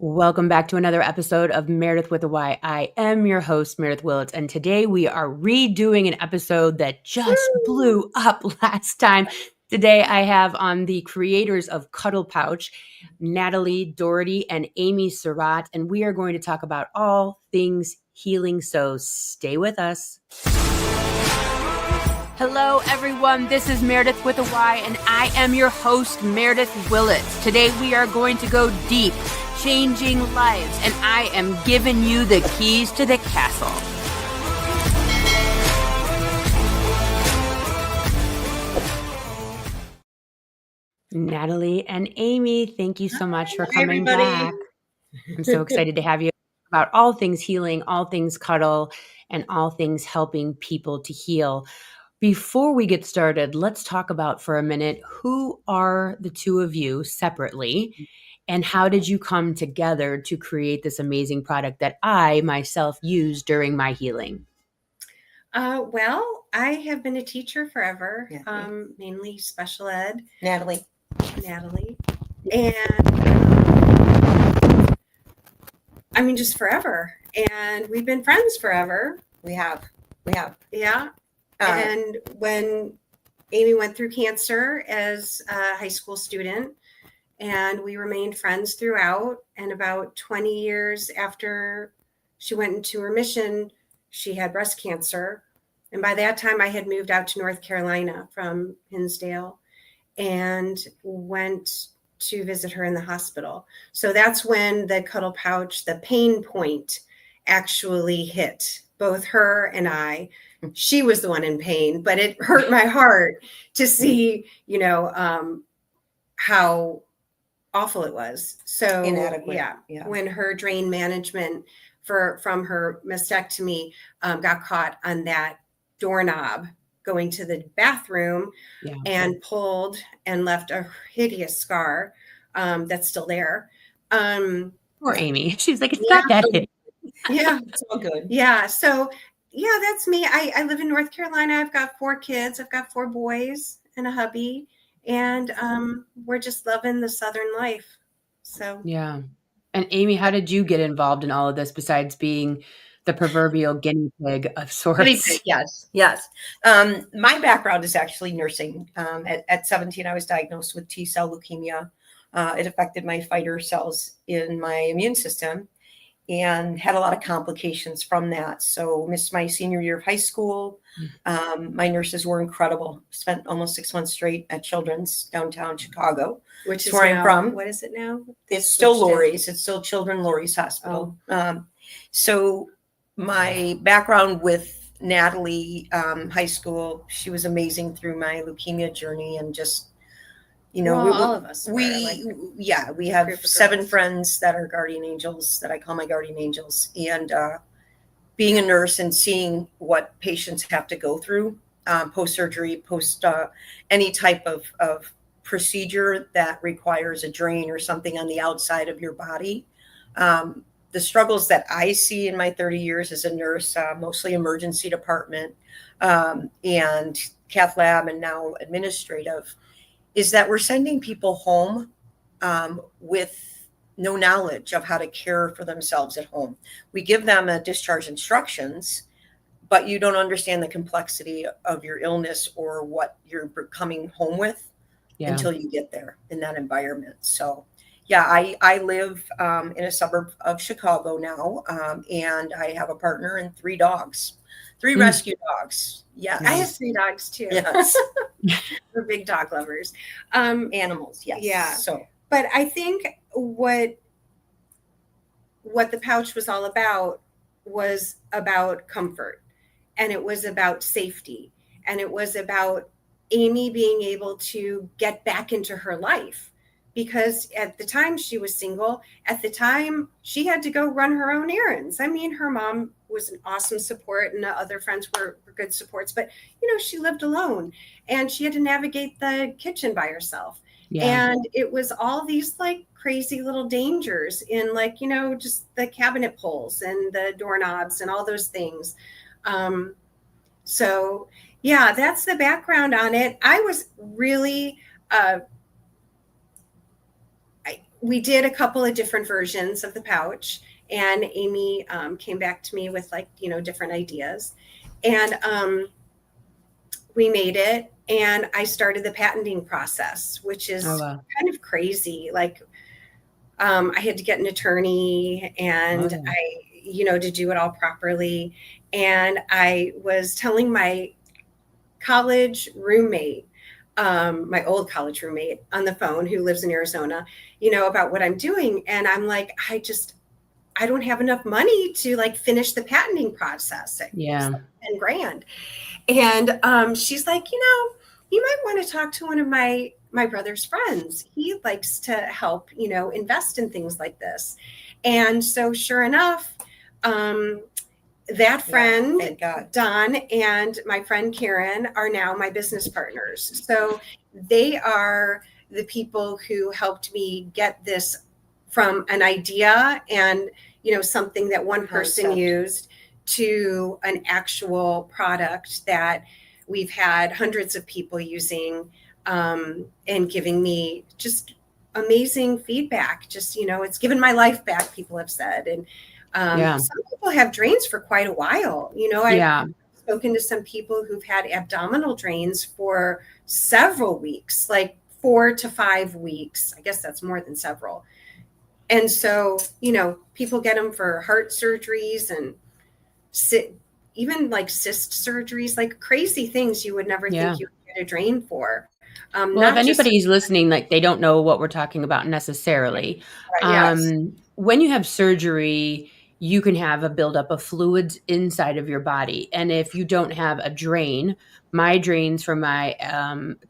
Welcome back to another episode of Meredyth with a Y. I am your host, Meredyth Willits, and today we are redoing an episode that just blew up last time. Today I have on the creators of CUDDL Pouch, Natalie, Doherty, and Amy Surratt, and we are going to talk about all things healing, so stay with us. Hello, everyone. This is Meredyth with a Y, and I am your host, Meredyth Willits. Today we are going to go deep, changing lives, and I am giving you the keys to the castle. Natalie and Amy, thank you so much for coming back. I'm so excited to have you about all things healing, all things CUDDL, and all things helping people to heal. Before we get started, let's talk about for a minute, who are the two of you separately, and how did you come together to create this amazing product that I myself used during my healing? Well, I have been a teacher forever, mainly special ed. Natalie. And I mean, just forever. And we've been friends forever. We have. Yeah. And when Amy went through cancer as a high school student, and we remained friends throughout, and about 20 years after she went into remission, she had breast cancer. And by that time, I had moved out to North Carolina from Hinsdale and went to visit her in the hospital. So that's when the CUDDL Pouch, the pain point, actually hit both her and I. She was the one in pain, but it hurt my heart to see, how awful it was. So inadequate. Yeah. When her drain management from her mastectomy got caught on that doorknob going to the bathroom and pulled and left a hideous scar that's still there. Poor Amy. She's like, it's not that hideous. Yeah. It's all good. Yeah. So that's me. I live in North Carolina. I've got 4 kids. I've got 4 boys and a hubby. And we're just loving the Southern life. So yeah. And Amy, how did you get involved in all of this besides being the proverbial guinea pig of sorts? Yes. My background is actually nursing. At 17, I was diagnosed with T-cell leukemia. It affected my fighter cells in my immune system and had a lot of complications from that. So missed my senior year of high school. My nurses were incredible. Spent almost 6 months straight at Children's downtown Chicago, which is where I'm from. What is it now? It's still Lurie's. It's still Children Lurie's Hospital. So my background with Natalie, high school, she was amazing through my leukemia journey, and just, all of us. We have 7 friends that are guardian angels that I call my guardian angels. And being a nurse and seeing what patients have to go through post-surgery, post any type of procedure that requires a drain or something on the outside of your body. The struggles that I see in my 30 years as a nurse, mostly emergency department and cath lab and now administrative, is that we're sending people home with no knowledge of how to care for themselves at home. We give them a discharge instructions, but you don't understand the complexity of your illness or what you're coming home with until you get there in that environment. So I live in a suburb of Chicago now, and I have a partner and 3 dogs, 3 rescue dogs. Yeah, I have 3 dogs too. Yes. We're big dog lovers. Animals, yes. Yeah. So, but I think what the pouch was all about was about comfort, and it was about safety, and it was about Amy being able to get back into her life. Because at the time she was single, at the time she had to go run her own errands. I mean, her mom was an awesome support and the other friends were good supports, but she lived alone and she had to navigate the kitchen by herself. Yeah. And it was all these like crazy little dangers in just the cabinet pulls and the doorknobs and all those things. So that's the background on it. I was really, we did a couple of different versions of the pouch, and Amy came back to me with like, different ideas, and we made it, and I started the patenting process, which is kind of crazy. Like, I had to get an attorney, and to do it all properly. And I was telling my college roommate, my old college roommate on the phone, who lives in Arizona, about what I'm doing. And I'm like, I don't have enough money to like finish the patenting process. Yeah. Like $10,000. And she's like, you might want to talk to one of my brother's friends. He likes to help, invest in things like this. And so sure enough, that friend, Don, and my friend Karen are now my business partners. So they are the people who helped me get this from an idea and, something that one person used to an actual product that we've had hundreds of people using, and giving me just amazing feedback. Just, it's given my life back, people have said. And some people have drains for quite a while. I've spoken to some people who've had abdominal drains for several weeks, like 4 to 5 weeks. I guess that's more than several. And so, people get them for heart surgeries and even like cyst surgeries, like crazy things you would never think you would get a drain for. Well, if anybody's listening, like they don't know what we're talking about necessarily. When you have surgery, you can have a buildup of fluids inside of your body. And if you don't have a drain, my drains from my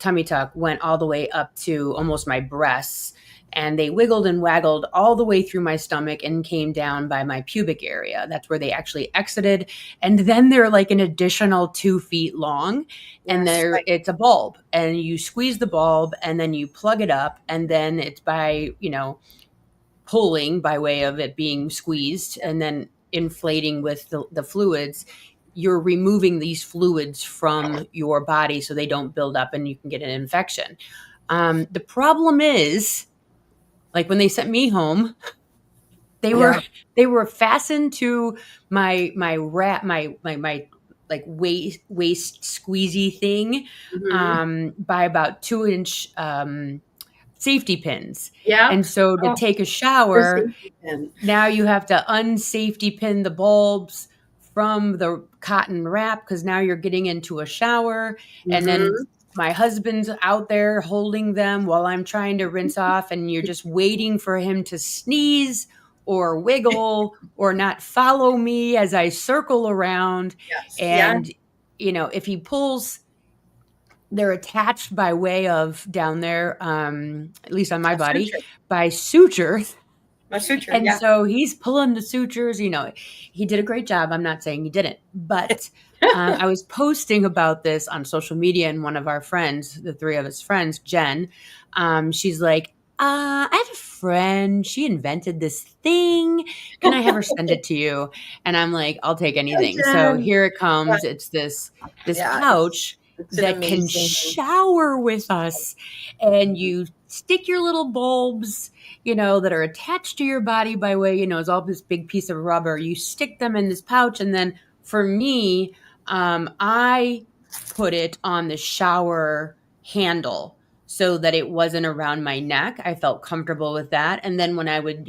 tummy tuck went all the way up to almost my breasts. And they wiggled and waggled all the way through my stomach and came down by my pubic area. That's where they actually exited. And then they're like an additional 2 feet long. And it's a bulb. And you squeeze the bulb and then you plug it up. And then it's by, pulling by way of it being squeezed and then inflating with the fluids. You're removing these fluids from your body so they don't build up and you can get an infection. The problem is, like when they sent me home, they were fastened to my like waist squeezy thing, by about 2-inch safety pins. Yeah. And so to take a shower, now you have to unsafety pin the bulbs from the cotton wrap, because now you're getting into a shower. And then my husband's out there holding them while I'm trying to rinse off, and you're just waiting for him to sneeze or wiggle or not follow me as I circle around. And, if he pulls, they're attached by way of down there, at least on my body, by sutures. And so he's pulling the sutures. He did a great job. I'm not saying he didn't, but I was posting about this on social media, and one of our friends, the 3 of us friends, Jen, she's like, I have a friend. She invented this thing. Can I have her send it to you? And I'm like, I'll take anything. So here it comes. It's this pouch that can shower with us, and you stick your little bulbs, that are attached to your body by way, it's all this big piece of rubber. You stick them in this pouch. And then for me, I put it on the shower handle so that it wasn't around my neck. I felt comfortable with that. And then when I would,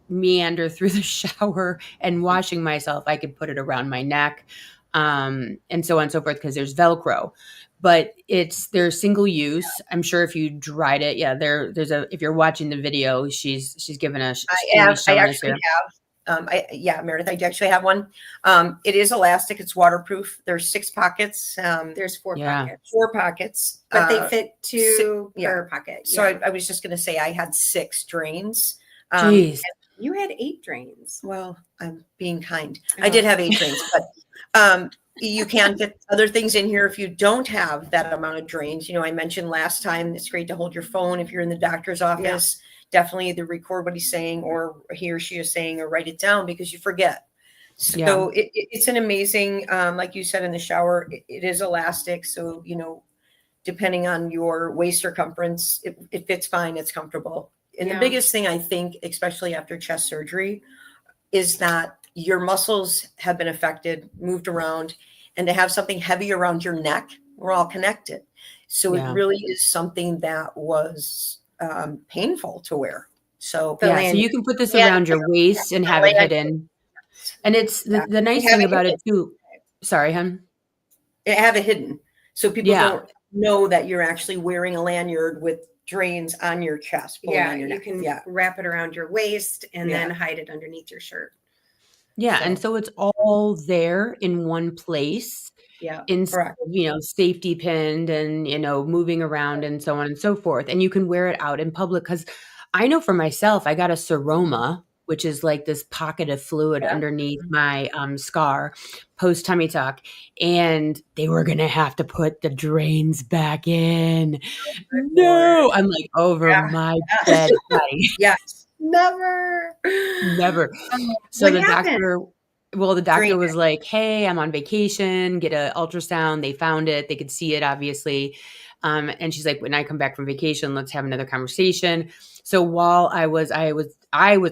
meander through the shower and washing myself, I could put it around my neck, and so on and so forth, because there's Velcro. But they're single use. I'm sure if you dried it, if you're watching the video, she's given us. I actually have. Meredith, I actually have one. It is elastic. It's waterproof. There's 6 pockets. There's 4 pockets. 4 pockets. But they fit 2 per pocket. So I was just going to say I had 6 drains. Jeez. You had 8 drains. Well, I'm being kind. I did have 8 drains, but you can fit other things in here if you don't have that amount of drains. I mentioned last time, it's great to hold your phone if you're in the doctor's office. Definitely either record what he's saying or he or she is saying, or write it down, because you forget. So it's an amazing, like you said, in the shower, it is elastic. So, depending on your waist circumference, it fits fine. It's comfortable. And the biggest thing I think, especially after chest surgery, is that your muscles have been affected, moved around, and to have something heavy around your neck, we're all connected. So it really is something that was painful to wear. So so you can put this around your waist and have it hidden. And it's the nice thing about it too. Sorry, hon. Have it hidden. So people don't know that you're actually wearing a lanyard with drains on your chest. Yeah, you can wrap it around your waist and then hide it underneath your shirt. Yeah, and so it's all there in one place. Yeah, instead of, safety pinned and, moving around and so on and so forth. And you can wear it out in public, because I know for myself, I got a seroma, which is like this pocket of fluid underneath my scar post tummy tuck, and they were going to have to put the drains back in. No, I'm like over my dead body. Yes. Never. So the doctor was like, hey, I'm on vacation, get an ultrasound. They found it. They could see it, obviously. And she's like, when I come back from vacation, let's have another conversation. So while I was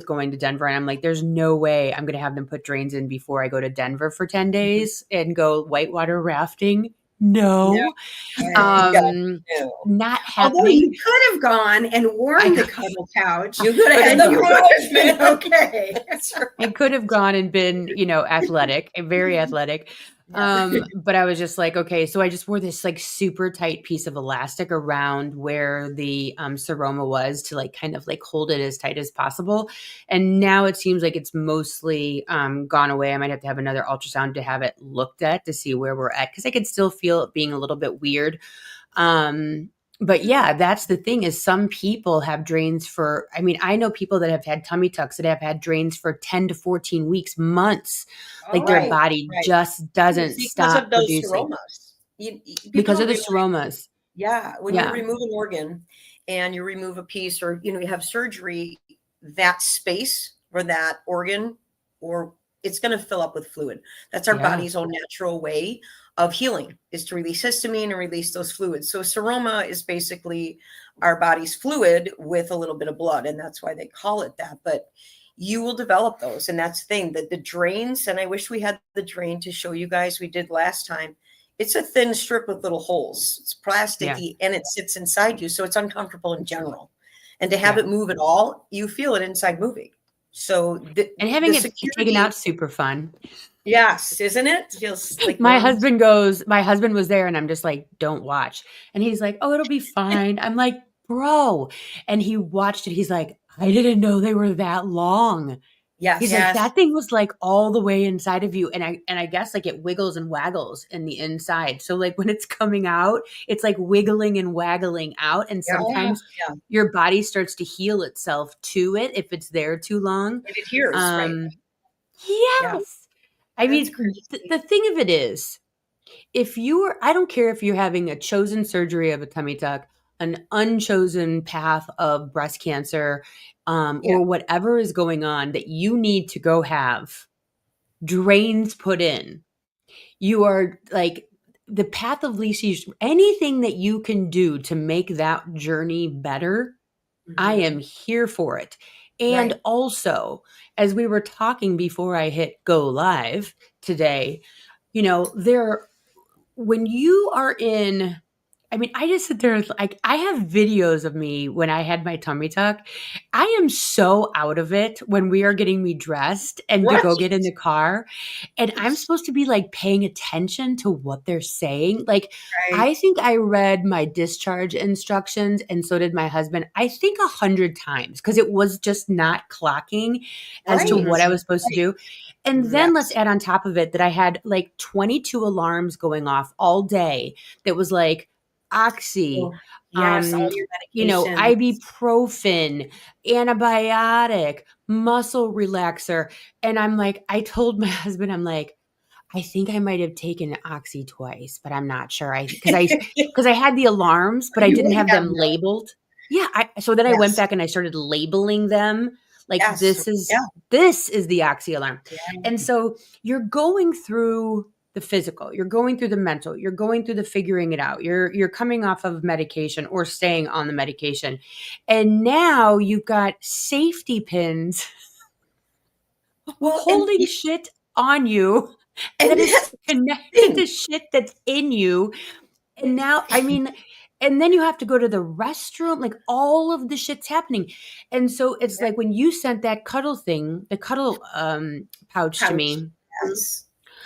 going to Denver, and I'm like, there's no way I'm going to have them put drains in before I go to Denver for 10 days and go whitewater rafting. No. Not happening. Although you could have gone and worn the cuddle couch. You could have been okay. I could have gone and been, athletic, very athletic. But I was just like, okay, so I just wore this like super tight piece of elastic around where the seroma was to like kind of like hold it as tight as possible. And now it seems like it's mostly gone away. I might have to have another ultrasound to have it looked at to see where we're at, because I could still feel it being a little bit weird. But yeah, that's the thing, is some people have drains for, I know people that have had tummy tucks that have had drains for 10 to 14 weeks, months. Like their body just doesn't stop producing. Because of the seromas. Yeah. When you remove an organ and you remove a piece, or, you have surgery, that space for that organ, or it's going to fill up with fluid. That's our body's own natural way of healing, is to release histamine and release those fluids. So seroma is basically our body's fluid with a little bit of blood, and that's why they call it that. But you will develop those, and that's the thing, that the drains, and I wish we had the drain to show you guys. We did last time. It's a thin strip with little holes. It's plasticky and it sits inside you, so it's uncomfortable in general. And to have it move at all, you feel it inside moving. So and having it taken out, super fun. Yes, isn't it? Feels like my husband was there, and I'm just like, don't watch. And he's like, oh, it'll be fine. I'm like, bro. And he watched it. He's like, I didn't know they were that long. Yes. He's like, that thing was like all the way inside of you. And I guess like it wiggles and waggles in the inside. So like when it's coming out, it's like wiggling and waggling out. And sometimes your body starts to heal itself to it if it's there too long. It adheres, right? Yes. I mean, the thing of it is, I don't care if you're having a chosen surgery of a tummy tuck, an unchosen path of breast cancer, or whatever is going on, that you need to go have drains put in. You are like the path of least use. Anything that you can do to make that journey better, I am here for it. And also, as we were talking before I hit go live today, when you are in, I just sit there, like, I have videos of me when I had my tummy tuck. I am so out of it when we are getting me dressed and to go get in the car. And I'm supposed to be like paying attention to what they're saying. Like, I think I read my discharge instructions, and so did my husband, I think 100 times, because it was just not clocking as to what I was supposed to do. And then let's add on top of it that I had like 22 alarms going off all day that was like, oxy, ibuprofen, antibiotic, muscle relaxer. And I'm like, I told my husband, I'm like, I think I might have taken oxy twice, but I'm not sure. Because I had the alarms, but I didn't have them labeled. Yeah. So then I went back and I started labeling them. Like, this is the oxy alarm. Yeah. And so you're going through the physical, you're going through the mental, you're going through the figuring it out. You're coming off of medication or staying on the medication. And now you've got safety pins holding shit on you that is connected to shit that's in you. And now, I mean, and then you have to go to the restroom, like all of the shit's happening. And so it's like when you sent that cuddle thing, the cuddle pouch to me, Yes.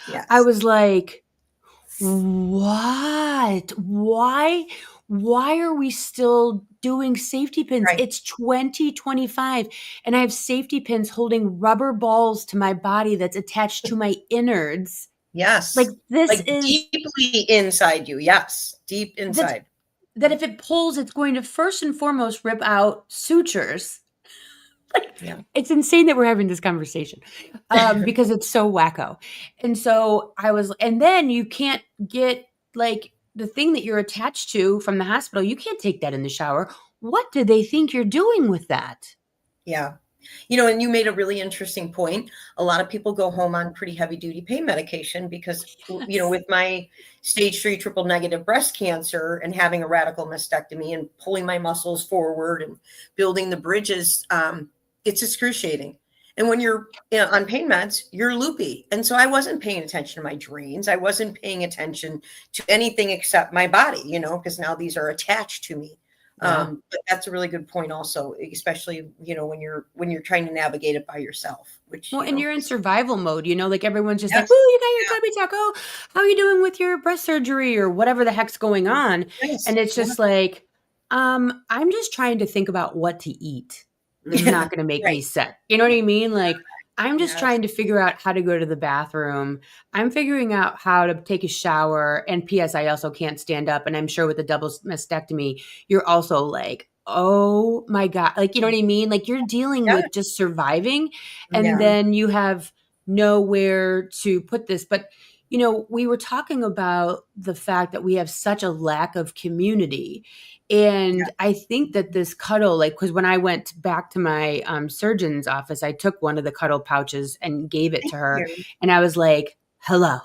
Yes. I was like, what? Why are we still doing safety pins? Right. It's 2025 and I have safety pins holding rubber balls to my body that's attached to my innards. Yes. Like this like is deeply inside you. Yes. Deep inside. That if it pulls, it's going to first and foremost rip out sutures. Like, it's insane that we're having this conversation because it's so wacko. And so and then you can't get like the thing that you're attached to from the hospital. You can't take that in the shower. What do they think you're doing with that? Yeah. And you made a really interesting point. A lot of people go home on pretty heavy duty pain medication because, with my stage 3 triple negative breast cancer and having a radical mastectomy and pulling my muscles forward and building the bridges, it's excruciating. And when you're on pain meds, you're loopy. And so I wasn't paying attention to my drains. I wasn't paying attention to anything except my body, because now these are attached to me. But that's a really good point also, especially, when you're trying to navigate it by yourself, and you're in survival mode, like everyone's just like, oh, you got your tummy tuck. Oh, how are you doing with your breast surgery or whatever the heck's going on? Yes. And it's just like, I'm just trying to think about what to eat. It's not going to make me sick. You know what I mean? Like, I'm just trying to figure out how to go to the bathroom. I'm figuring out how to take a shower. And P.S. I also can't stand up. And I'm sure with the double mastectomy, you're also like, oh my God. Like, you know what I mean? Like you're dealing with just surviving. And then you have nowhere to put this. But, we were talking about the fact that we have such a lack of community. And I think that this cuddle, because when I went back to my surgeon's office, I took one of the cuddle pouches and gave it to her. And I was like, hello,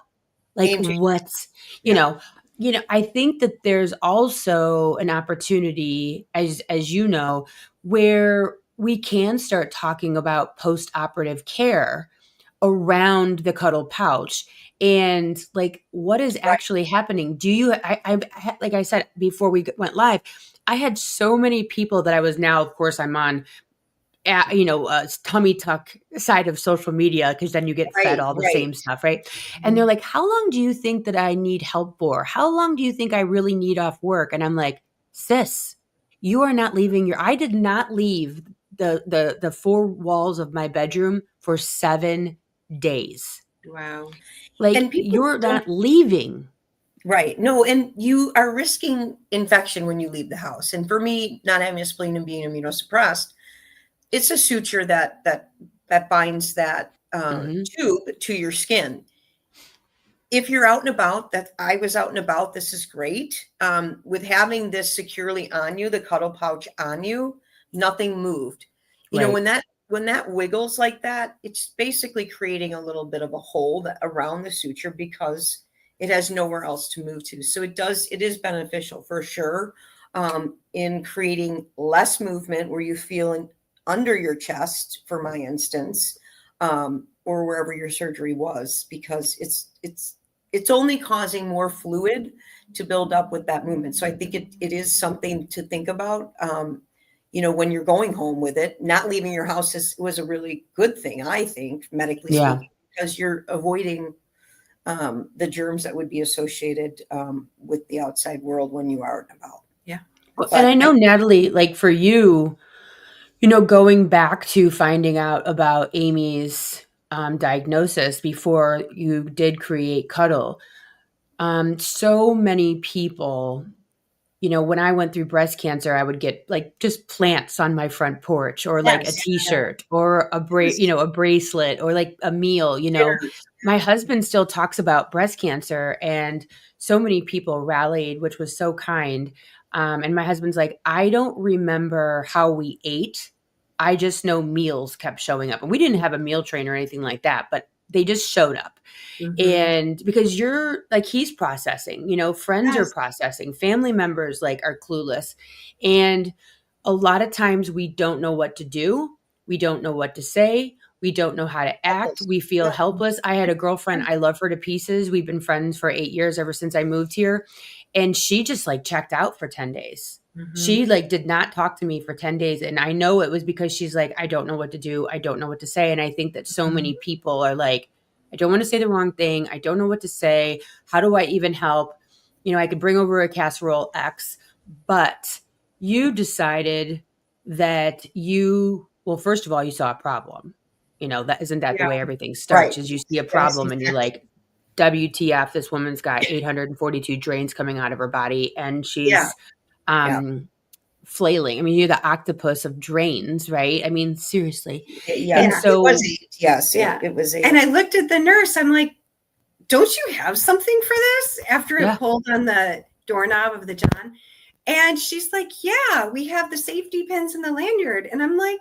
like what's, I think that there's also an opportunity, as where we can start talking about post-operative care around the cuddle pouch and like what is actually happening. Do you I like I said before we went live, I had so many people that I was now, of course I'm on tummy tuck side of social media because then you get fed all the same stuff, right? And they're like, how long do you think that I need help for? How long do you think I really need off work? And I'm like, sis, you are not leaving I did not leave the four walls of my bedroom for 7 days. Wow. Like you're not leaving. Right. No, and you are risking infection when you leave the house. And for me, not having a spleen and being immunosuppressed, it's a suture that binds that tube to your skin. If you're out and about, that I was out and about, this is great. With having this securely on you, the cuddle pouch on you, nothing moved. You know, when that wiggles like that, it's basically creating a little bit of a hole around the suture because it has nowhere else to move to. So it is beneficial for sure in creating less movement where you feel under your chest, for my instance, or wherever your surgery was, because it's only causing more fluid to build up with that movement. So I think it is something to think about. When you're going home with it, not leaving your house was a really good thing, I think, medically speaking, because you're avoiding the germs that would be associated with the outside world when you are out and about. Yeah. And I know, Natalie, like for you, going back to finding out about Amy's diagnosis before you did create Cuddle, so many people, when I went through breast cancer, I would get like just plants on my front porch or like a t-shirt or a bracelet or like a meal, My husband still talks about breast cancer and so many people rallied, which was so kind. And my husband's like, I don't remember how we ate. I just know meals kept showing up and we didn't have a meal train or anything like that, but they just showed up. And because you're like, he's processing, you know, friends are processing, family members like are clueless. And a lot of times we don't know what to do. We don't know what to say. We don't know how to act. We feel helpless. I had a girlfriend. I love her to pieces. We've been friends for 8 years, ever since I moved here. And she just like checked out for 10 days. She like did not talk to me for 10 days. And I know it was because she's like, I don't know what to do. I don't know what to say. And I think that so many people are like, I don't want to say the wrong thing. I don't know what to say. How do I even help? You know, I could bring over a casserole X, but you decided that well, first of all, you saw a problem. You know, isn't that the way everything starts, is you see a problem and you're like, WTF, this woman's got 842 drains coming out of her body and she's flailing. I mean, you're the octopus of drains, right? I mean, seriously. And so it was 8. Yes. It was 8. And I looked at the nurse. I'm like, don't you have something for this? After it pulled on the doorknob of the John. And she's like, yeah, we have the safety pins and the lanyard. And I'm like,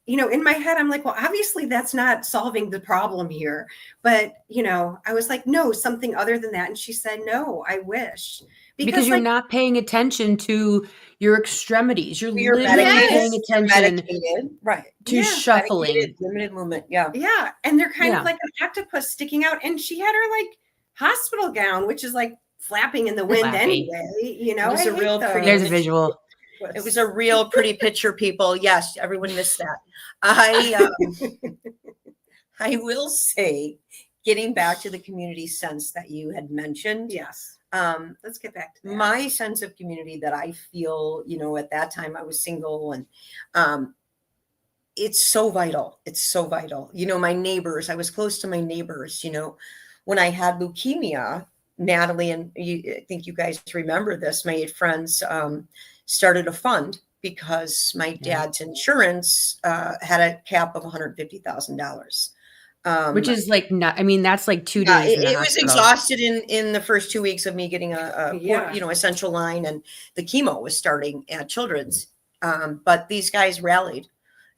you know, in my head, I'm like, well, obviously that's not solving the problem here. But, you know, I was like, no, something other than that. And she said, no, I wish. Because you're not paying attention to your extremities. You're literally paying attention to shuffling. Limited movement. Yeah. And they're kind of like an octopus sticking out. And she had her like hospital gown, which is like flapping in the wind anyway. You know, it was a real pretty. There's a visual. It was a real pretty picture, people. Yes, everyone missed that. I will say, getting back to the community sense that you had mentioned. Yes. Let's get back to that. My sense of community that I feel, you know, at that time I was single, and it's so vital. It's so vital. You know, my neighbors, I was close to my neighbors, you know, when I had leukemia, Natalie, and I think you guys remember this, my 8 friends started a fund because my dad's insurance had a cap of $150,000. Which is like not, I mean, that's like 2 days. It was exhausted in the first 2 weeks of me getting a central line, and the chemo was starting at Children's. But these guys rallied,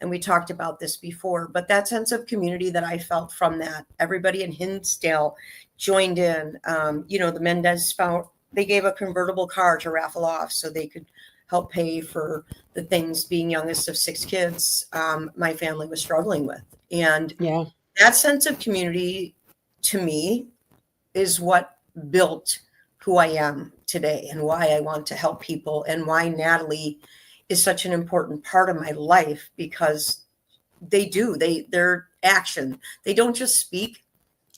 and we talked about this before, but that sense of community that I felt from that, everybody in Hinsdale joined in. You know, the Mendez found, they gave a convertible car to raffle off so they could help pay for the things, being youngest of 6 kids, my family was struggling with. And that sense of community to me is what built who I am today and why I want to help people, and why Natalie is such an important part of my life, because their action, they don't just speak,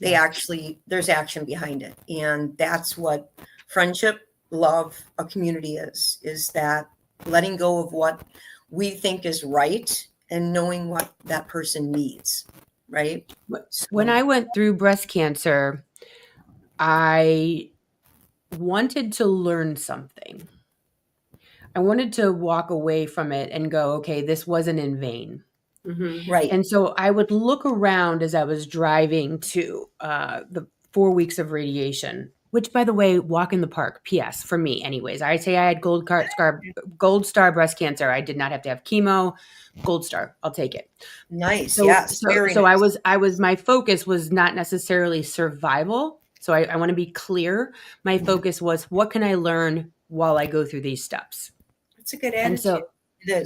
they actually, there's action behind it. And that's what friendship, love, a community is that letting go of what we think is right and knowing what that person needs. Right. When I went through breast cancer, I wanted to learn something. I wanted to walk away from it and go, okay, this wasn't in vain. Right. And so I would look around as I was driving to the 4 weeks of radiation, which, by the way, walk in the park. P.S. for me, anyways. I say I had gold star breast cancer. I did not have to have chemo. Gold star, I'll take it. Nice. So, yes. So nice. My focus was not necessarily survival. So I want to be clear. My focus was, what can I learn while I go through these steps? That's a good attitude. And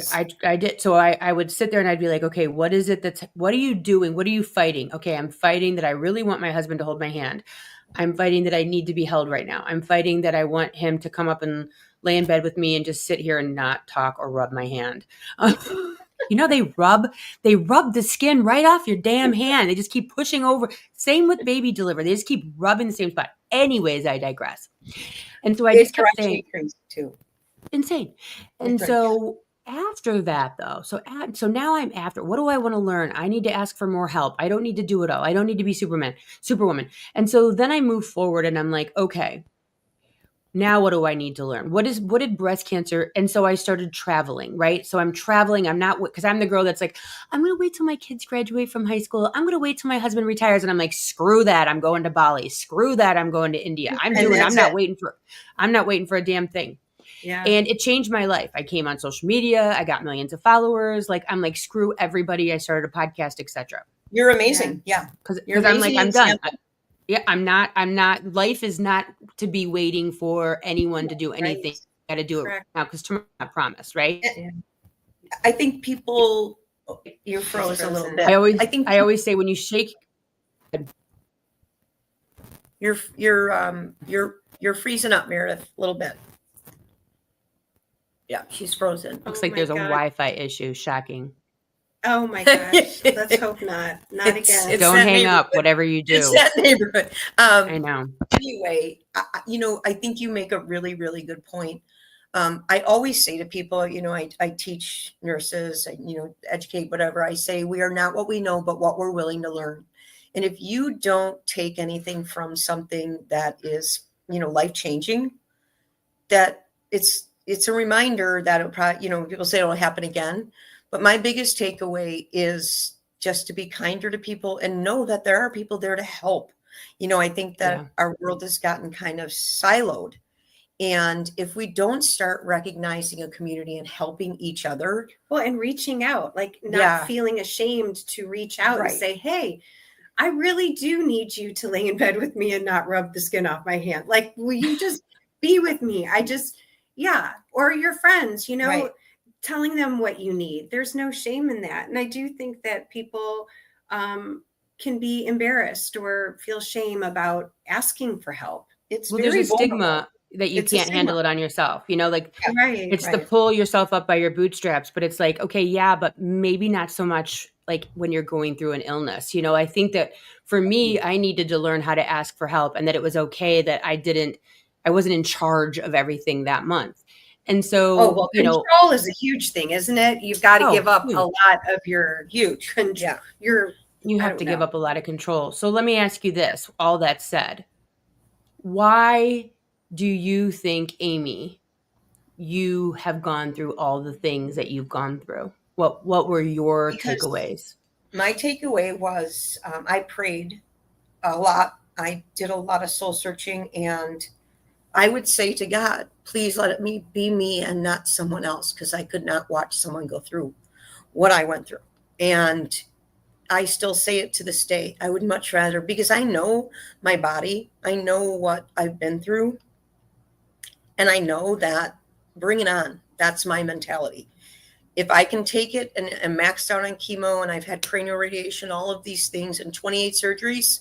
so I did. So I would sit there and I'd be like, okay, what is it what are you doing? What are you fighting? Okay, I'm fighting that I really want my husband to hold my hand. I'm fighting that I need to be held right now. I'm fighting that I want him to come up and lay in bed with me and just sit here and not talk or rub my hand. You know, they rub the skin right off your damn hand. They just keep pushing over. Same with baby delivery. They just keep rubbing the same spot. Anyways, I digress. And so I just kept saying, too. Insane. And so after that, though, so now I'm after, what do I want to learn? I need to ask for more help. I don't need to do it all. I don't need to be Superwoman. And so then I move forward and I'm like, okay, now what do I need to learn? What did breast cancer? And so I started traveling, right? So I'm traveling. I'm not, because I'm the girl that's like, I'm going to wait till my kids graduate from high school. I'm going to wait till my husband retires. And I'm like, screw that. I'm going to Bali. Screw that. I'm going to India. I'm not waiting for a damn thing. Yeah. And it changed my life. I came on social media. I got millions of followers. Like, I'm like, screw everybody. I started a podcast, etc. You're amazing. Yeah. Because You're I'm like, amazing I'm done. example. I'm not, life is not to be waiting for anyone to do anything. Got to do it Correct. now because tomorrow's not promised, right? I think people, you froze a little bit. I think I always say when you shake, you're freezing up, Meredyth, a little bit. Yeah, she's frozen. looks like there's a Wi-Fi issue. Shocking. Oh my gosh. Let's hope not. Not again. Don't hang up, whatever you do. It's that neighborhood. I know. Anyway, I think you make a really, really good point. I always say to people, I teach nurses, educate, whatever. I say, we are not what we know, but what we're willing to learn. And if you don't take anything from something that is, life-changing, that it's a reminder that it probably, people say it'll happen again. But my biggest takeaway is just to be kinder to people and know that there are people there to help. I think that our world has gotten kind of siloed. And if we don't start recognizing a community and helping each other. Well, and reaching out, like not feeling ashamed to reach out and say, hey, I really do need you to lay in bed with me and not rub the skin off my hand. Like, will you just be with me? Or your friends, telling them what you need. There's no shame in that. And I do think that people can be embarrassed or feel shame about asking for help. There's a stigma that you can't handle it on yourself, it's the pull yourself up by your bootstraps, but it's like, okay, but maybe not so much like when you're going through an illness. I think that for me, I needed to learn how to ask for help and that it was okay that I wasn't in charge of everything that month. And so, control is a huge thing, isn't it? You've got to give up a lot of your you have to give up a lot of control. So let me ask you this, all that said, why do you think, Amy, you have gone through all the things that you've gone through? What were your takeaways? My takeaway was I prayed a lot. I did a lot of soul searching, and I would say to God, please let me be me and not someone else, because I could not watch someone go through what I went through. And I still say it to this day. I would much rather, because I know my body, I know what I've been through, and I know that bring it on. That's my mentality. If I can take it and maxed out on chemo, and I've had cranial radiation, all of these things, and 28 surgeries,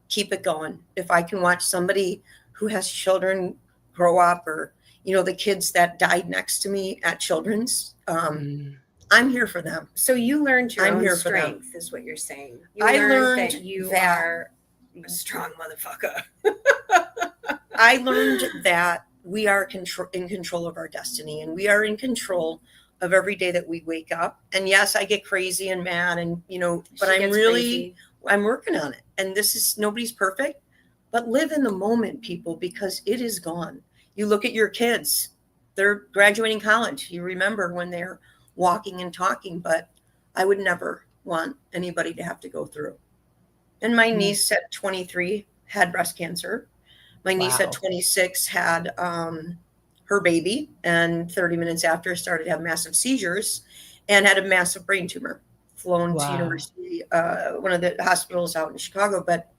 keep it going. If I can watch somebody who has children grow up, or, the kids that died next to me at Children's, I'm here for them. So you learned your own strength, is what you're saying. I learned that you are a strong motherfucker. I learned that we are in control of our destiny, and we are in control of every day that we wake up. And yes, I get crazy and mad, and but I'm working on it. And nobody's perfect, but live in the moment, people, because it is gone. You look at your kids, they're graduating college. You remember when they're walking and talking, but I would never want anybody to have to go through. And my niece at 23 had breast cancer. My niece at 26 had her baby, and 30 minutes after started to have massive seizures and had a massive brain tumor, flown to university, one of the hospitals out in Chicago. But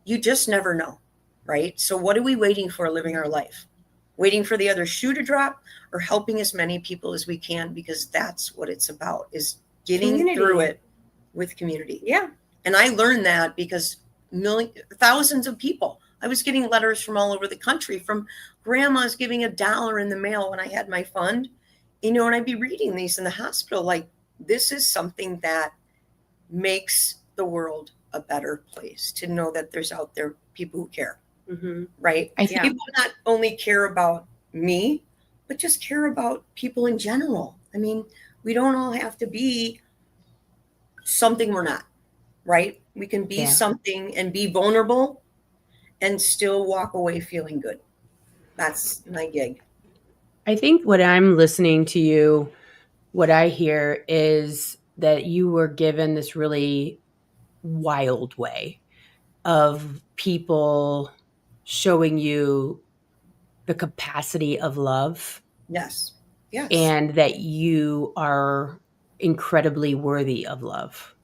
you just never know, right? So what are we waiting for living our life? Waiting for the other shoe to drop, or helping as many people as we can? Because that's what it's about, is getting through it with community. Yeah. And I learned that because thousands of people, I was getting letters from all over the country, from grandmas giving $1 in the mail when I had my fund, and I'd be reading these in the hospital. Like, this is something that makes the world a better place, to know that there's out there people who care. Right? I think people not only care about me, but just care about people in general. I mean, we don't all have to be something we're not, right? We can be something and be vulnerable and still walk away feeling good. That's my gig. I think what I'm listening to you, what I hear is that you were given this really wild way of people showing you the capacity of love. Yes. And that you are incredibly worthy of love.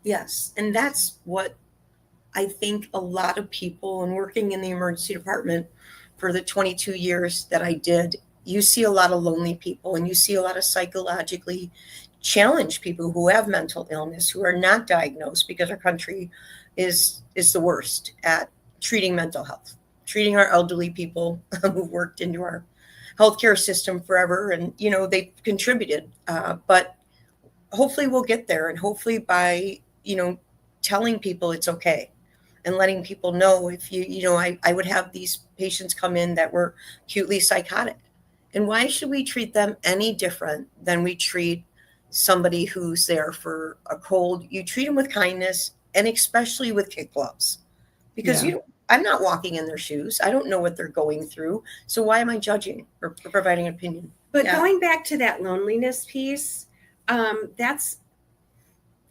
Yes. And that's what I think a lot of people, and working in the emergency department for the 22 years that I did, you see a lot of lonely people and you see a lot of psychologically challenged people who have mental illness, who are not diagnosed, because our country is the worst at treating mental health, treating our elderly people who've worked into our healthcare system forever. And, they've contributed. But hopefully we'll get there. And hopefully by, telling people it's okay and letting people know, if I would have these patients come in that were acutely psychotic. And why should we treat them any different than we treat somebody who's there for a cold? You treat them with kindness, and especially with kid gloves, because I'm not walking in their shoes. I don't know what they're going through. So why am I judging or providing an opinion? But going back to that loneliness piece, that's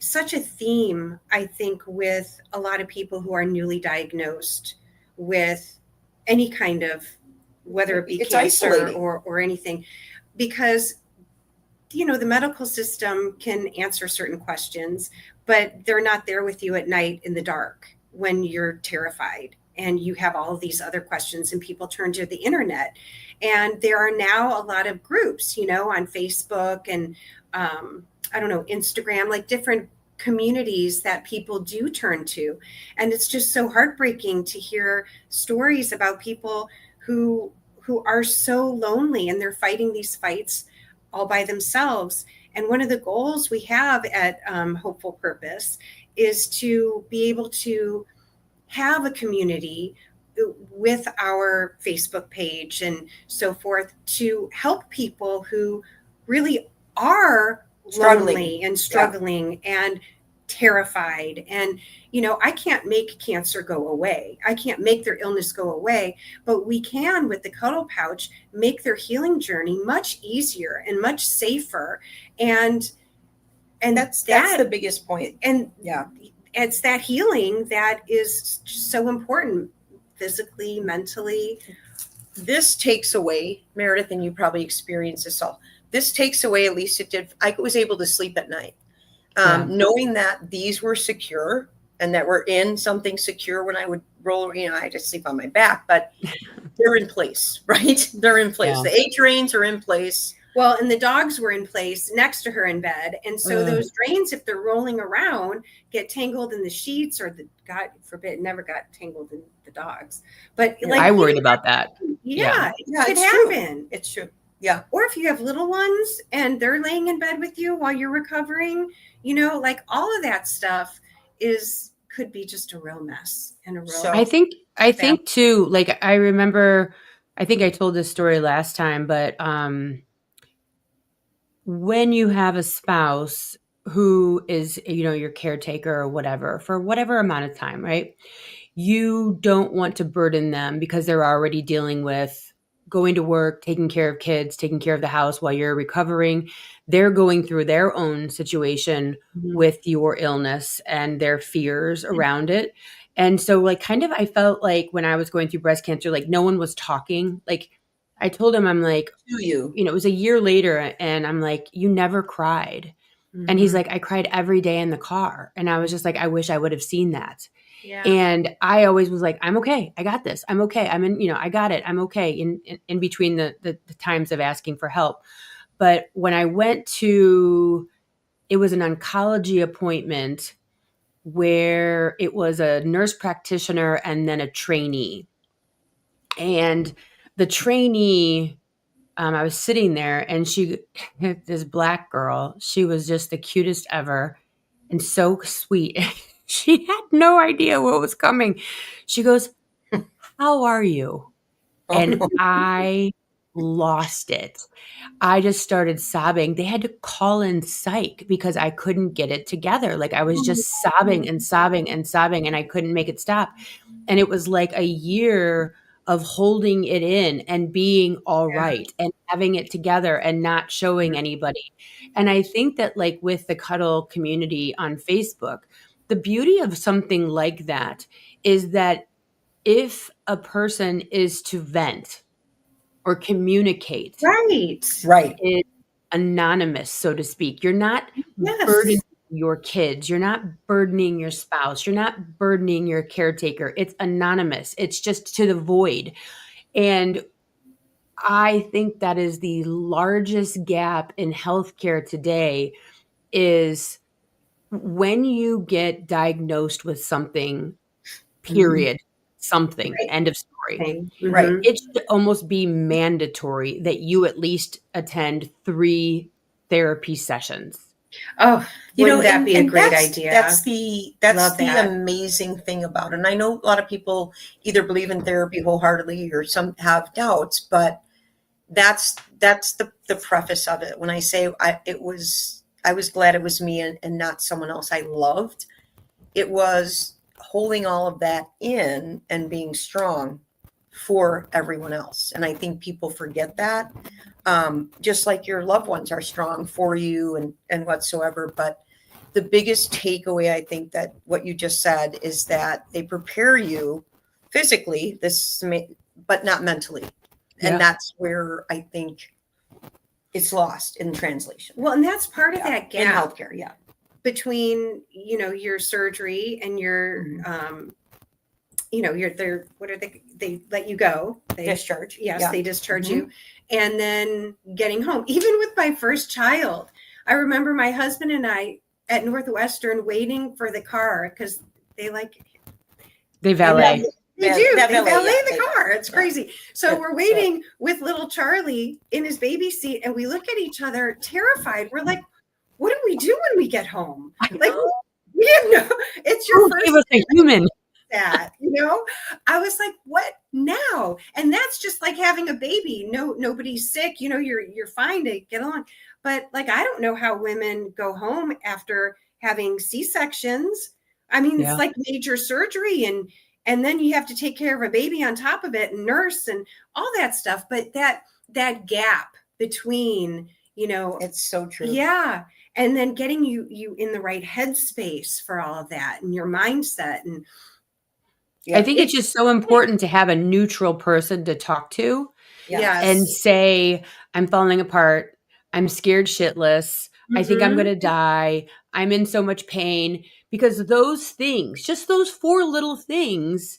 such a theme, I think, with a lot of people who are newly diagnosed with any kind of, whether it be It's cancer isolating. or anything, because the medical system can answer certain questions, but they're not there with you at night in the dark when you're terrified and you have all of these other questions, and people turn to the internet. And there are now a lot of groups, on Facebook and I don't know, Instagram, like different communities that people do turn to. And it's just so heartbreaking to hear stories about people who are so lonely, and they're fighting these fights all by themselves. And one of the goals we have at Hopeful Purpose is to be able to have a community with our Facebook page and so forth to help people who really are lonely and struggling and terrified. And I can't make cancer go away, I can't make their illness go away, but we can, with the Cuddle Pouch, make their healing journey much easier and much safer. And that's the biggest point. And it's that healing that is so important, physically, mentally. This takes away, Meredyth, and you probably experienced this all. This takes away, at least it did. I was able to sleep at night, knowing that these were secure and that we're in something secure. When I would roll, I had to sleep on my back, but they're in place, right? They're in place. Yeah. The 8 drains are in place. Well, and the dogs were in place next to her in bed. And so those drains, if they're rolling around, get tangled in the sheets, or God forbid, never got tangled in the dogs. But I worried about that. Yeah, it could happen. It's true. Yeah. Or if you have little ones and they're laying in bed with you while you're recovering, like all of that stuff could be just a real mess and a real. I think too, like I remember, I think I told this story last time, but when you have a spouse who is, your caretaker or whatever, for whatever amount of time, right? You don't want to burden them because they're already dealing with going to work, taking care of kids, taking care of the house while you're recovering. They're going through their own situation with your illness and their fears around it. And so kind of, I felt like when I was going through breast cancer, like no one was talking. Like I told him, I'm like, it was a year later, and I'm like, you never cried. And he's like, I cried every day in the car. And I was just like, I wish I would have seen that. Yeah. And I always was like, I'm okay. I got this. I'm okay. I'm in, I got it. I'm okay in between the times of asking for help. But when I went to, it was an oncology appointment where it was a nurse practitioner and then a trainee. And the trainee, I was sitting there, and this Black girl, she was just the cutest ever and so sweet. She had no idea what was coming. She goes, "How are you?" And I lost it. I just started sobbing. They had to call in psych because I couldn't get it together. Like I was just sobbing and sobbing and sobbing, and I couldn't make it stop. And it was like a year of holding it in and being all right and having it together and not showing anybody. And I think that with the Cuddle community on Facebook, the beauty of something like that is that if a person is to vent or communicate, right, is anonymous, so to speak, you're not burdened your kids. You're not burdening your spouse. You're not burdening your caretaker. It's anonymous. It's just to the void. And I think that is the largest gap in healthcare today is when you get diagnosed with something, period, something, Right. end of story. Right. It should almost be mandatory that you at least attend 3 therapy sessions. Oh, wouldn't that be a great that's, idea? That's the Love that. amazing thing about it. And I know a lot of people either believe in therapy wholeheartedly or some have doubts, but that's the preface of it. When I say I was glad it was me and not someone else I loved. It was holding all of that in and being strong for everyone else. And I think people forget that. Just like your loved ones are strong for you and whatsoever. But the biggest takeaway, I think, that what you just said is that they prepare you physically, but not mentally. Yeah. And that's where I think it's lost in translation. Well, and that's part of that in gap healthcare. Yeah. between, your surgery and your, what are they let you go. They Discharge. Yes, Yeah. they discharge you. And then getting home, even with my first child, I remember my husband and I at Northwestern waiting for the car because they valet. They do. They valet the car. It's crazy. So we're waiting with little Charlie in his baby seat, and we look at each other terrified. We're like, "What do we do when we get home?" Like, we didn't know. It's your first. Give us a human. That I was like, "What now?" And that's just like having a baby. Nobody's sick. You're fine to get along. But like, I don't know how women go home after having C-sections. I mean, it's like major surgery and then you have to take care of a baby on top of it and nurse and all that stuff. But that gap between, it's so true. Yeah. And then getting you in the right headspace for all of that and your mindset. And I think it's just so important to have a neutral person to talk to and say, I'm falling apart. I'm scared shitless. I think I'm going to die. I'm in so much pain. Because those things, just those 4 little things,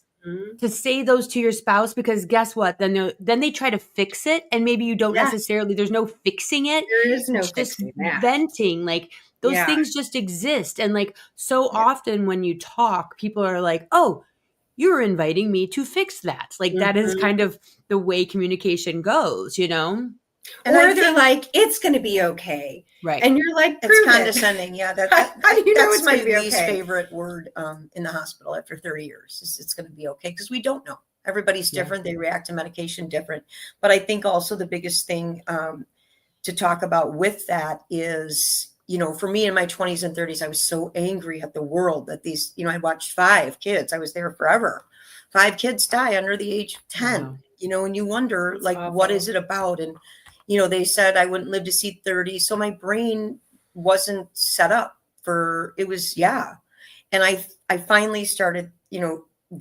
to say those to your spouse, because guess what? Then they try to fix it, and maybe you don't necessarily. There's no fixing it. There is no it's fixing just that. venting. Like those things just exist, and like so often when you talk, people are like, "Oh, you're inviting me to fix that." Like that is kind of the way communication goes, And or they're like, "It's going to be okay." Right. And you're like, it's condescending. Yeah. How do you know that's it's my gonna be least okay? favorite word in the hospital after 30 years. It's going to be okay because we don't know. Everybody's different. They react to medication different. But I think also the biggest thing to talk about with that is, for me in my 20s and 30s, I was so angry at the world that these, I watched 5 kids. I was there forever. 5 kids die under the age of 10, and you wonder, That's like, awful. What is it about? And, they said I wouldn't live to see 30. So my brain wasn't set up for, it was, And I finally started,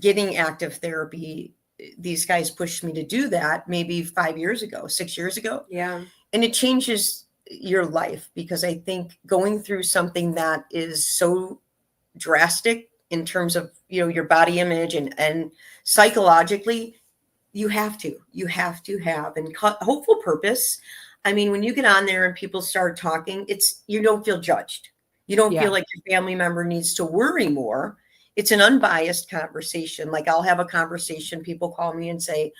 getting active therapy. These guys pushed me to do that maybe 5 years ago, 6 years ago. Yeah. And it changes your life because I think going through something that is so drastic in terms of, your body image and psychologically, you have to have and hopeful purpose. I mean, when you get on there and people start talking, you don't feel judged. You don't feel like your family member needs to worry more. It's an unbiased conversation. Like I'll have a conversation. People call me and say,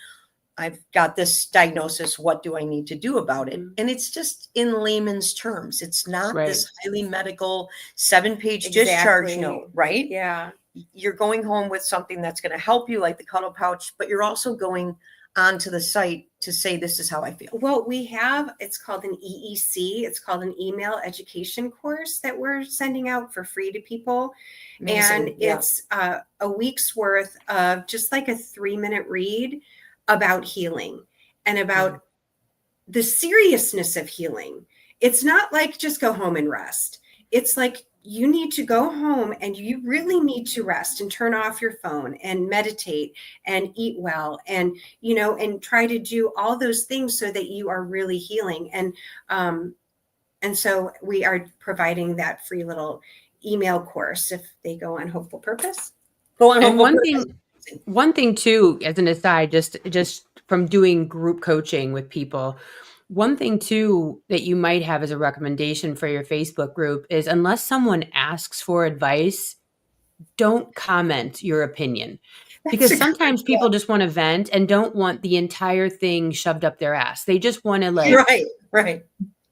I've got this diagnosis. What do I need to do about it? And it's just in layman's terms. It's not this highly medical 7-page discharge note, right? Yeah. You're going home with something that's going to help you, like the CUDDL pouch, but you're also going onto the site to say, this is how I feel. Well, it's called an EEC. It's called an email education course that we're sending out for free to people. Amazing. And it's a week's worth of just like a 3-minute read about healing and about the seriousness of healing. It's not like just go home and rest. It's like you need to go home and you really need to rest and turn off your phone and meditate and eat well and, and try to do all those things so that you are really healing. And And so we are providing that free little email course if they go on Hopeful Purpose. Go on. And one thing too, as an aside, just from doing group coaching with people, one thing too that you might have as a recommendation for your Facebook group is, unless someone asks for advice, don't comment your opinion. Because sometimes people just want to vent and don't want the entire thing shoved up their ass. They just want to right.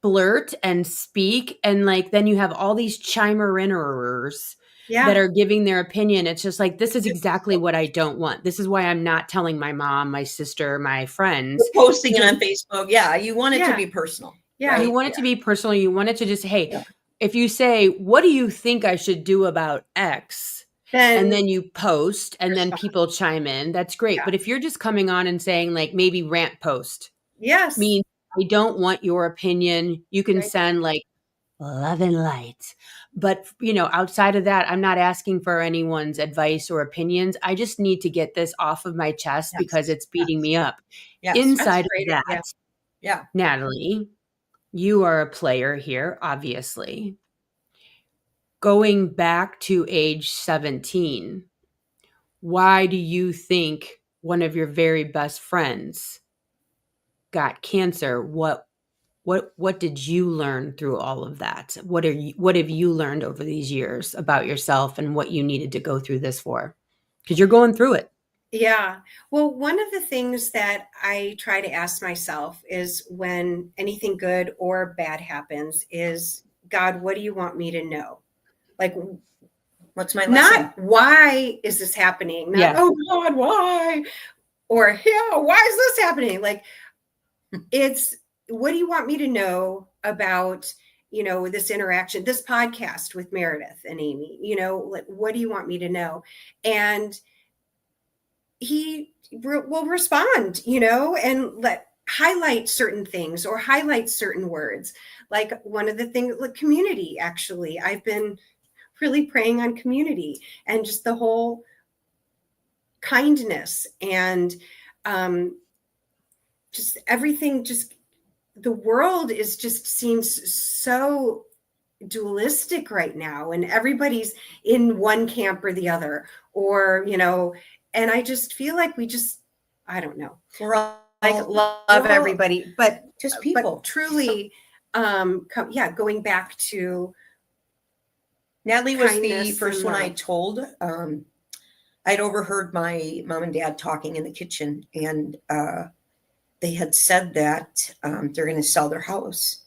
blurt and speak. And like, then you have all these chimer-innerers Yeah. that are giving their opinion. It's just like, this is exactly what I don't want. This is why I'm not telling my mom, my sister, my friends. You're posting it on Facebook. Yeah. You want it to be personal. Yeah. Right? You want it to be personal. You want it to just, hey, if you say, what do you think I should do about X? And then you post and then people chime in. That's great. Yeah. But if you're just coming on and saying, like, maybe rant post. Yes. Means I don't want your opinion. You can send like love and light. But, you know, outside of that, I'm not asking for anyone's advice or opinions. I just need to get this off of my chest because it's beating me up. Yes. Inside of that, Natalie, you are a player here, obviously. Going back to age 17, why do you think one of your very best friends got cancer? What did you learn through all of that? What have you learned over these years about yourself and what you needed to go through this for? Because you're going through it. Yeah. Well, one of the things that I try to ask myself is, when anything good or bad happens, is, God, what do you want me to know? Like, what's my lesson? Not why is this happening? Not, oh God, why? Or, yeah, why is this happening? Like, it's, what do you want me to know about, you know, this interaction, this podcast with Meredyth and Amy? You know, like, what do you want me to know? And he will respond, you know, and highlight certain things or highlight certain words. Like, one of the things, like community, actually, I've been really praying on community and just the whole kindness and just everything. Just the world seems so dualistic right now, and everybody's in one camp or the other, or, you know, and I just feel like I don't know. We're all like love everybody, but just people. But truly, going back to Natalie was the first one I told. I'd overheard my mom and dad talking in the kitchen, and they had said that they're going to sell their house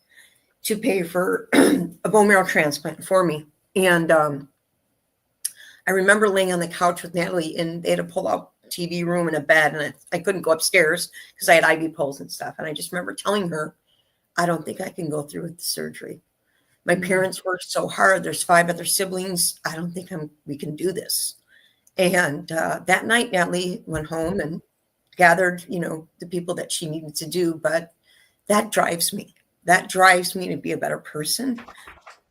to pay for a bone marrow transplant for me. And I remember laying on the couch with Natalie, and they had a pull-out TV room and a bed, and I couldn't go upstairs because I had IV poles and stuff. And I just remember telling her, I don't think I can go through with the surgery. My parents worked so hard. There's 5 other siblings. I don't think we can do this. And that night, Natalie went home and gathered, you know, the people that she needed to do. But that drives me. That drives me to be a better person.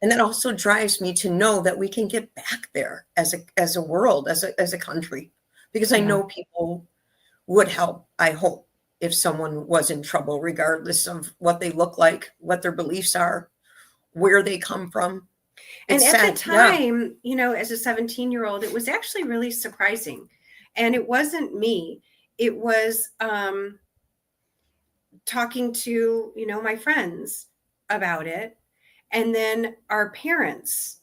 And that also drives me to know that we can get back there as a world, as a country, because I know people would help, I hope, if someone was in trouble, regardless of what they look like, what their beliefs are, where they come from. And at the time, you know, as a 17-year-old, it was actually really surprising. And it wasn't me. It was talking to, you know, my friends about it. And then our parents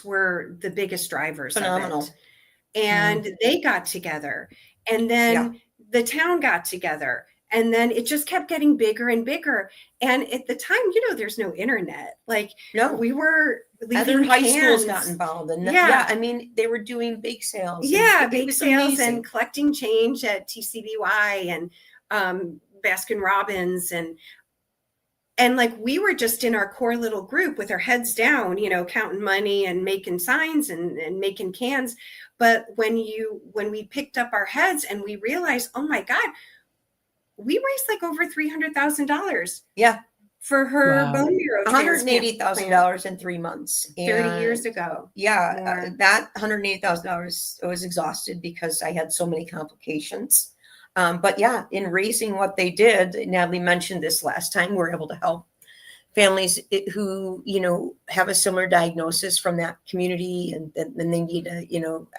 were the biggest drivers of it. And they got together. And then the town got together. And then it just kept getting bigger and bigger. And at the time, you know, there's no internet. Like, we were leaving other high schools got involved. And I mean, they were doing bake sales. Yeah, bake sales and collecting change at TCBY and Baskin Robbins. And like, we were just in our core little group with our heads down, you know, counting money and making signs and making cans. But when we picked up our heads and we realized, oh my God, we raised like over $300,000. Yeah. For her bone marrow $180,000 in 3 months. 30 years ago. Yeah. That $180,000 was exhausted because I had so many complications. But yeah, in raising what they did, Natalie mentioned this last time, we're able to help families who, have a similar diagnosis from that community, and they need a,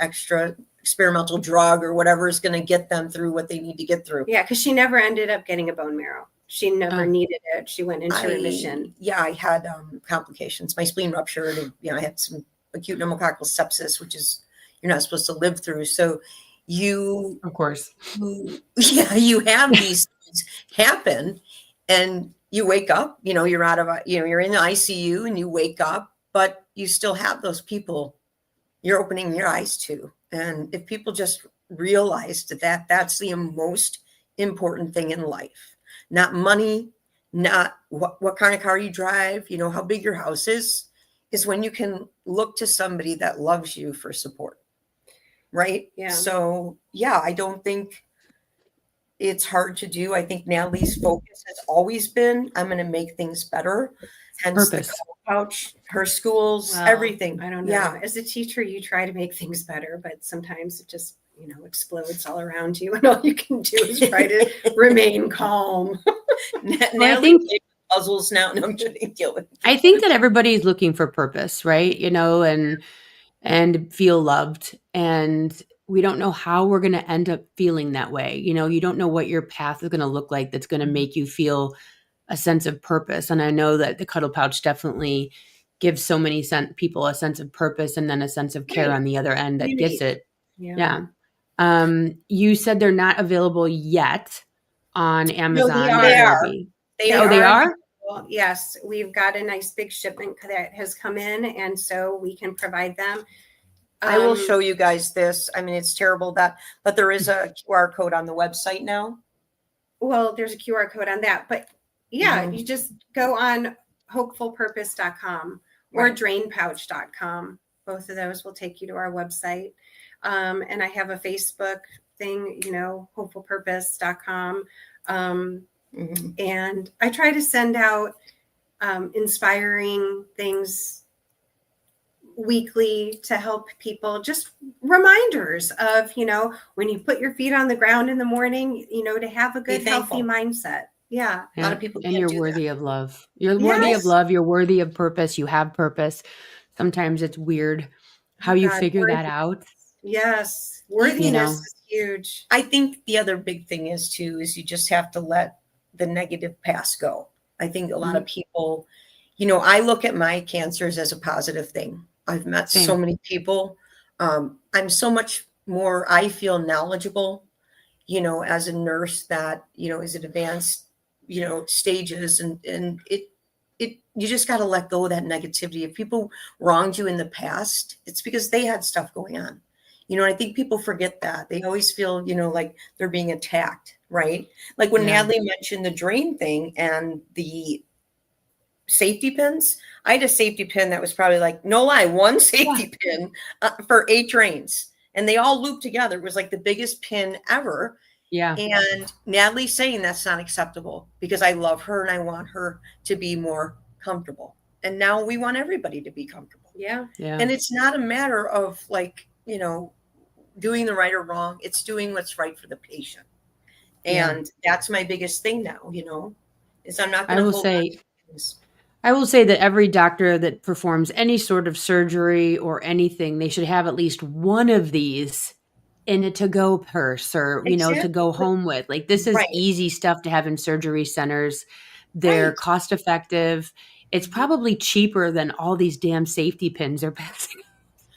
extra experimental drug or whatever is going to get them through what they need to get through. Yeah, because she never ended up getting a bone marrow. She never needed it. She went into remission. Yeah, I had complications. My spleen ruptured, and I had some acute pneumococcal sepsis, which is you're not supposed to live through. So of course, you have these things happen, and you wake up. You're out of you're in the ICU, and you wake up, but you still have those people you're opening your eyes to. And if people just realized that that's the most important thing in life, not money, not what kind of car you drive, how big your house is when you can look to somebody that loves you for support. Right. Yeah. So, I don't think it's hard to do. I think Natalie's focus has always been, I'm going to make things better. Hence purpose. The couch, her schools, everything. I don't know. Yeah. As a teacher, you try to make things better, but sometimes it just, explodes all around you, and all you can do is try to remain calm. I think puzzles now. No, I'm kidding. I think that everybody's looking for purpose, right? And feel loved. And we don't know how we're going to end up feeling that way. You don't know what your path is going to look like that's going to make you feel a sense of purpose. And I know that the Cuddle Pouch definitely gives so many people a sense of purpose, and then a sense of care on the other end that gets it. Yeah. You said they're not available yet on Amazon. No, they are. They are? Well, yes, we've got a nice big shipment that has come in, and so we can provide them. I will show you guys this. I mean, it's terrible but there is a QR code on the website now. Well, there's a QR code on that, but you just go on hopefulpurpose.com or drainpouch.com. Both of those will take you to our website. And I have a Facebook thing, hopefulpurpose.com. And I try to send out inspiring things weekly to help people, just reminders of, when you put your feet on the ground in the morning, to have a good, healthy mindset. Yeah. A lot of people and you're worthy of love. You're worthy of love. You're worthy of purpose. You have purpose. Sometimes it's weird how you figure that out. Yes. Worthiness is huge. I think the other big thing is you just have to let the negative past go. I think a lot of people, I look at my cancers as a positive thing. I've met so many people. I'm so much more, I feel knowledgeable, as a nurse that, is at advanced, stages, and you just got to let go of that negativity. If people wronged you in the past, it's because they had stuff going on. I think people forget that. They always feel, like they're being attacked, right? Like when Natalie mentioned the drain thing and the safety pins, I had a safety pin that was probably no lie, one safety pin for 8 drains. And they all looped together. It was like the biggest pin ever. Yeah. And Natalie's saying that's not acceptable because I love her and I want her to be more comfortable. And now we want everybody to be comfortable. Yeah. And it's not a matter of doing the right or wrong. It's doing what's right for the patient. And that's my biggest thing now, is I'm not going to hold on to things. I will say that every doctor that performs any sort of surgery or anything, they should have at least one of these in a to-go purse or, to go home with. Like, this is easy stuff to have in surgery centers. They're cost effective. It's probably cheaper than all these damn safety pins they're passing.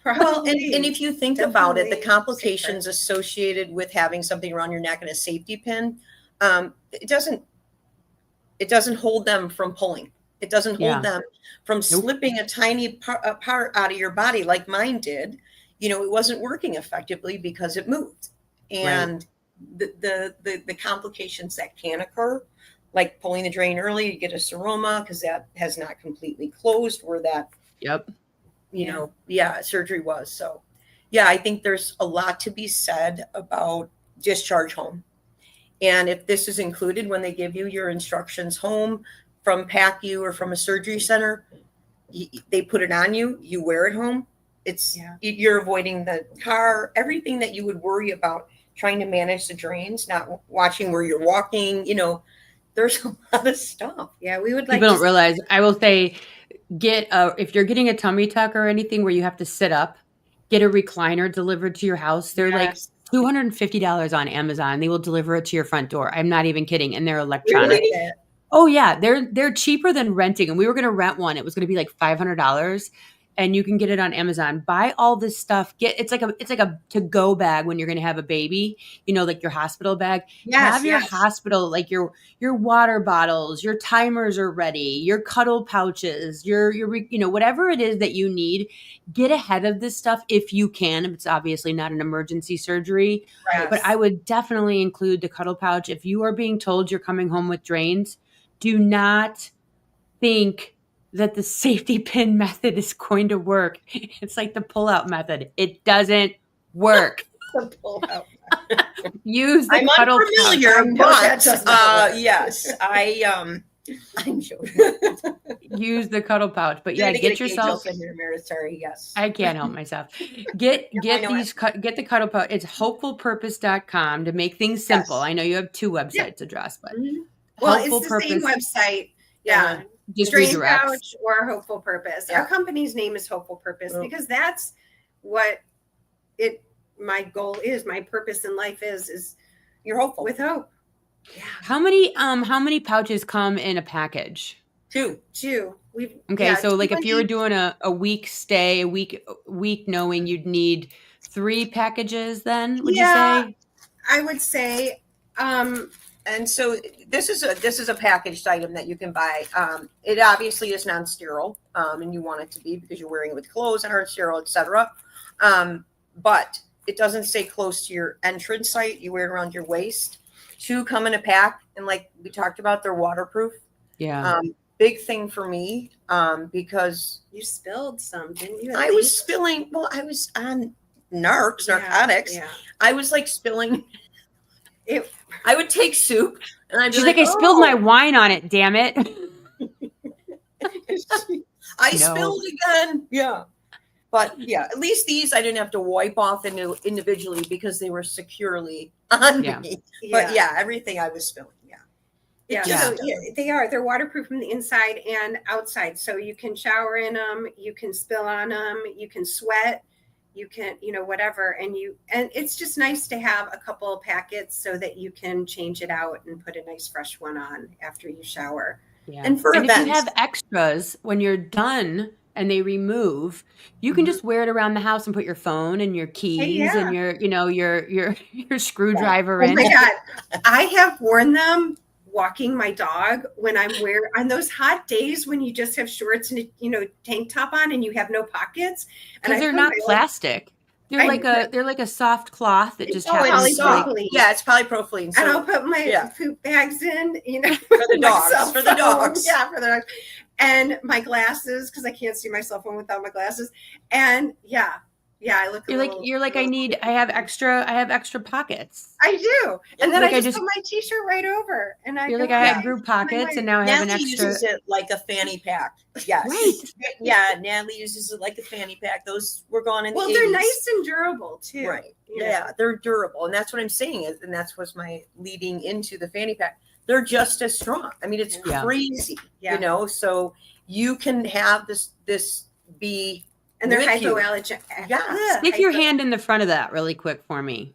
Well, and if you think about it, the complications associated with having something around your neck and a safety pin, it doesn't hold them from pulling. It doesn't hold them from slipping a tiny part out of your body like mine did. It wasn't working effectively because it moved. And the complications that can occur, like pulling the drain early, you get a seroma because that has not completely closed where that surgery was. So, I think there's a lot to be said about discharge home. And if this is included when they give you your instructions home from PACU or from a surgery center, they put it on you, you wear it home. You're avoiding the car, everything that you would worry about trying to manage the drains, not watching where you're walking, there's a lot of stuff. Yeah, we would like People don't realize. I will say, if you're getting a tummy tuck or anything where you have to sit up, get a recliner delivered to your house. They're like $250 on Amazon. They will deliver it to your front door. I'm not even kidding, and they're electronic. Really? Oh yeah, they're cheaper than renting, and we were going to rent one. It was going to be like $500, and you can get it on Amazon. Buy all this stuff. It's like a to-go bag when you're going to have a baby. Like your hospital bag. Have your hospital, like your water bottles, your timers are ready, your cuddle pouches, your whatever it is that you need. Get ahead of this stuff if you can. It's obviously not an emergency surgery, Right. but I would definitely include the cuddle pouch. If you are being told you're coming home with drains, do not think that the safety pin method is going to work. It's like the pull-out method. It doesn't work. The pull-out. Use the I'm cuddle unfamiliar, pouch. but yes, I'm joking. Use the cuddle pouch. But yeah, get yourself in here, Meredyth. Sorry, yes. I can't help myself. Get the cuddle pouch. It's hopefulpurpose.com to make things simple. Yes. I know you have two websites addressed, but well, it's the same website. Yeah. Just Drain redirects. Pouch or Hopeful Purpose. Yeah. Our company's name is Hopeful Purpose because that's what my goal is. My purpose in life is you're hopeful with hope. Yeah. How many pouches come in a package? Two. Okay, so like if you were doing a week stay, a week knowing you'd need 3 packages, then would you say? I would say. And so this is a packaged item that you can buy. It obviously is non-sterile, and you want it to be because you're wearing it with clothes that aren't sterile, etc. But it doesn't stay close to your entrance site. You wear it around your waist. 2 come in a pack, and like we talked about, they're waterproof. Yeah. Big thing for me because you spilled some, didn't you? I was spilling. Well, I was on narcotics. Yeah. I was like spilling. I would take soup and I'd be She's like, I spilled my wine on it, damn it. I spilled again. Yeah. But yeah, at least these I didn't have to wipe off individually because they were securely on me. But yeah, everything I was spilling. They're waterproof from the inside and outside. So you can shower in them, you can spill on them, you can sweat, you can, whatever. And it's just nice to have a couple of packets so that you can change it out and put a nice fresh one on after you shower. Yeah. And if you have extras when you're done and they remove, you can just wear it around the house and put your phone and your keys and your screwdriver in. Oh my God. I have worn them walking my dog when I'm on those hot days when you just have shorts and tank top on and you have no pockets. Because they're not plastic. They're like a soft cloth that just happens. Yeah, it's polypropylene. So, and I'll put my poop bags in, for the dogs. For the dogs. Yeah, for the dogs. And my glasses, because I can't see my cell phone without my glasses. And I look. I have extra pockets. I do, and then I just put my T-shirt right over, and I have group pockets, and now I have an extra. Uses it like a fanny pack. Yes, right. Yeah, Natalie uses it like a fanny pack. Those were gone in the 80s. They're nice and durable too. Right. Yeah, they're durable, and that's what I'm saying. And that's what's my leading into the fanny pack. They're just as strong. I mean, it's crazy. So you can have this be. And they're hypoallergenic. Yeah. Stick your hand in the front of that really quick for me.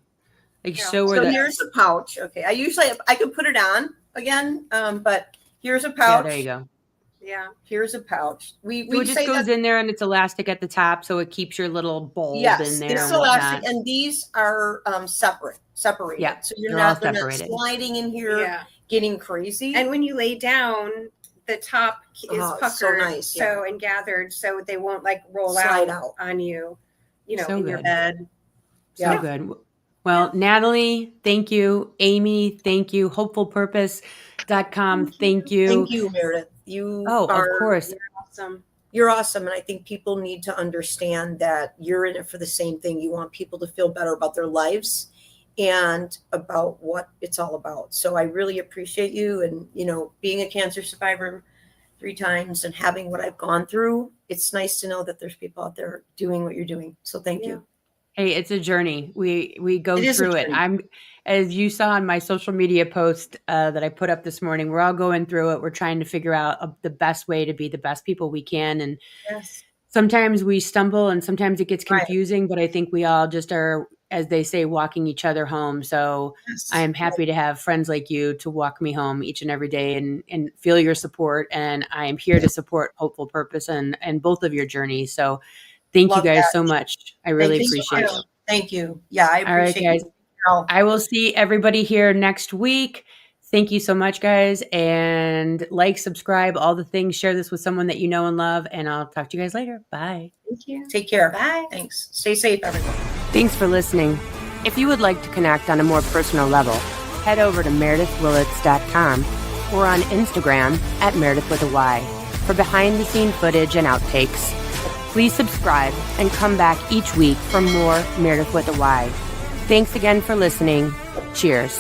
Show where here's the pouch. Okay. I could put it on again, but here's a pouch. Yeah, there you go. Yeah. Here's a pouch. It just goes in there and it's elastic at the top, so it keeps your little bulb in there. It's elastic, and these are separated. Yeah. So they're not sliding in here, getting crazy. And when you lay down, the top is puckered, so nice, and gathered, so they won't roll out on you, in your bed. So good. Well, Natalie, thank you. Amy, thank you. Hopefulpurpose.com. Thank you. Thank you, Meredyth. Of course. You're awesome. You're awesome. And I think people need to understand that you're in it for the same thing. You want people to feel better about their lives and about what it's all about. So I really appreciate you. And, being a cancer survivor 3 times and having what I've gone through, it's nice to know that there's people out there doing what you're doing. So thank you. Hey, it's a journey. We go It is a through it. journey. As you saw on my social media post that I put up this morning, we're all going through it. We're trying to figure out the best way to be the best people we can. And Yes. sometimes we stumble and sometimes it gets Right. confusing, but I think we all just are, as they say, walking each other home. So Yes. I am happy to have friends like you to walk me home each and every day and feel your support. And I am here to support Hopeful Purpose and both of your journeys. So thank you Love guys that. so much. I Thank really you so appreciate much. it. Thank you. Yeah, I All right, appreciate guys. you. Carol. I will see everybody here next week. Thank you so much, guys. And like, subscribe, all the things. Share this with someone that you know and love. And I'll talk to you guys later. Bye. Thank you. Take care. Bye. Thanks. Stay safe, everyone. Thanks for listening. If you would like to connect on a more personal level, head over to meredythwillits.com or on Instagram at Meredyth with a Y for behind-the-scene footage and outtakes. Please subscribe and come back each week for more Meredyth with a Y. Thanks again for listening. Cheers.